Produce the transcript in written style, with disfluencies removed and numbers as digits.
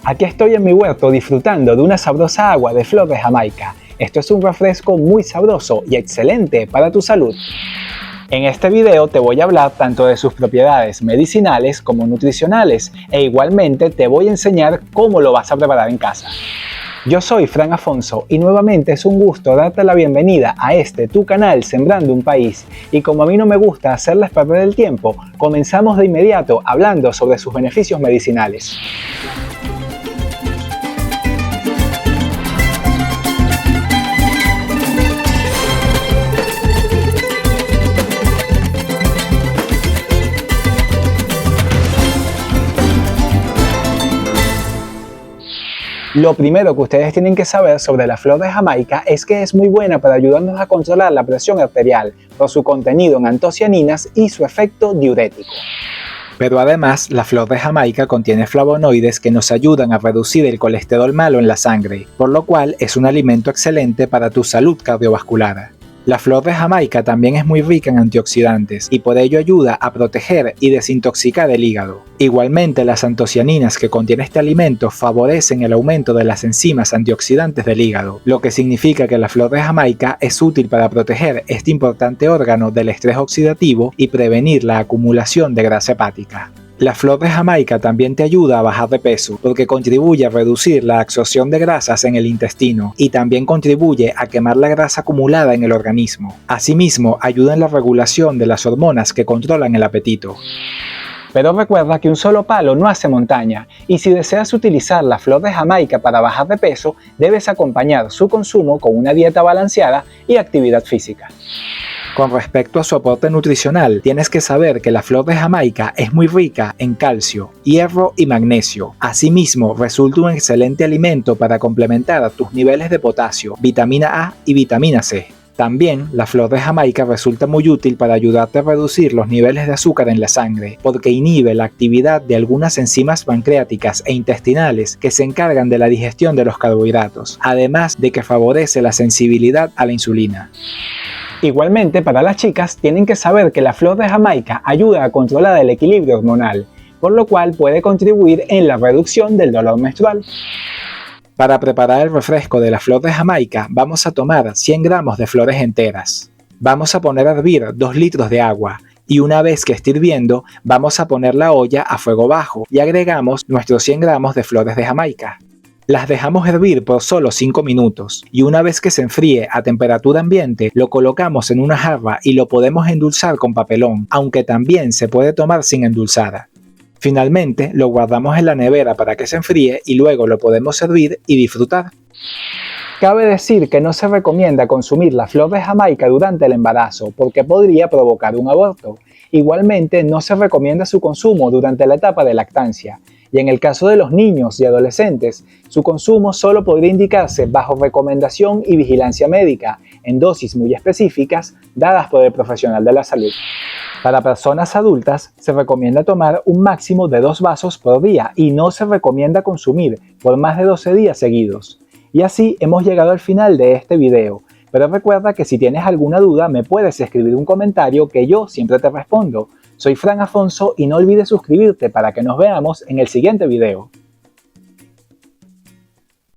Aquí estoy en mi huerto disfrutando de una sabrosa agua de flor de Jamaica. Esto es un refresco muy sabroso y excelente para tu salud. En este video te voy a hablar tanto de sus propiedades medicinales como nutricionales e igualmente te voy a enseñar cómo lo vas a preparar en casa. Yo soy Fran Afonso y nuevamente es un gusto darte la bienvenida a tu canal Sembrando un País. Y como a mí no me gusta hacerles perder el tiempo, comenzamos de inmediato hablando sobre sus beneficios medicinales. Lo primero que ustedes tienen que saber sobre la flor de Jamaica es que es muy buena para ayudarnos a controlar la presión arterial por su contenido en antocianinas y su efecto diurético. Pero además, la flor de Jamaica contiene flavonoides que nos ayudan a reducir el colesterol malo en la sangre, por lo cual es un alimento excelente para tu salud cardiovascular. La flor de Jamaica también es muy rica en antioxidantes y por ello ayuda a proteger y desintoxicar el hígado. Igualmente, las antocianinas que contiene este alimento favorecen el aumento de las enzimas antioxidantes del hígado, lo que significa que la flor de Jamaica es útil para proteger este importante órgano del estrés oxidativo y prevenir la acumulación de grasa hepática. La flor de Jamaica también te ayuda a bajar de peso porque contribuye a reducir la absorción de grasas en el intestino y también contribuye a quemar la grasa acumulada en el organismo. Asimismo, ayuda en la regulación de las hormonas que controlan el apetito. Pero recuerda que un solo palo no hace montaña y si deseas utilizar la flor de Jamaica para bajar de peso, debes acompañar su consumo con una dieta balanceada y actividad física. Con respecto a su aporte nutricional, tienes que saber que la flor de Jamaica es muy rica en calcio, hierro y magnesio. Asimismo, resulta un excelente alimento para complementar tus niveles de potasio, vitamina A y vitamina C. También, la flor de Jamaica resulta muy útil para ayudarte a reducir los niveles de azúcar en la sangre, porque inhibe la actividad de algunas enzimas pancreáticas e intestinales que se encargan de la digestión de los carbohidratos, además de que favorece la sensibilidad a la insulina. Igualmente, para las chicas tienen que saber que la flor de Jamaica ayuda a controlar el equilibrio hormonal, por lo cual puede contribuir en la reducción del dolor menstrual. Para preparar el refresco de la flor de Jamaica, vamos a tomar 100 gramos de flores enteras. Vamos a poner a hervir 2 litros de agua y una vez que esté hirviendo, vamos a poner la olla a fuego bajo y agregamos nuestros 100 gramos de flores de Jamaica. Las dejamos hervir por solo 5 minutos y una vez que se enfríe a temperatura ambiente, lo colocamos en una jarra y lo podemos endulzar con papelón, aunque también se puede tomar sin endulzar. Finalmente, lo guardamos en la nevera para que se enfríe y luego lo podemos servir y disfrutar. Cabe decir que no se recomienda consumir la flor de Jamaica durante el embarazo porque podría provocar un aborto. Igualmente, no se recomienda su consumo durante la etapa de lactancia. Y en el caso de los niños y adolescentes, su consumo solo podría indicarse bajo recomendación y vigilancia médica, en dosis muy específicas dadas por el profesional de la salud. Para personas adultas, se recomienda tomar un máximo de 2 vasos por día y no se recomienda consumir por más de 12 días seguidos. Y así hemos llegado al final de este video. Pero recuerda que si tienes alguna duda me puedes escribir un comentario que yo siempre te respondo. Soy Fran Afonso y no olvides suscribirte para que nos veamos en el siguiente video.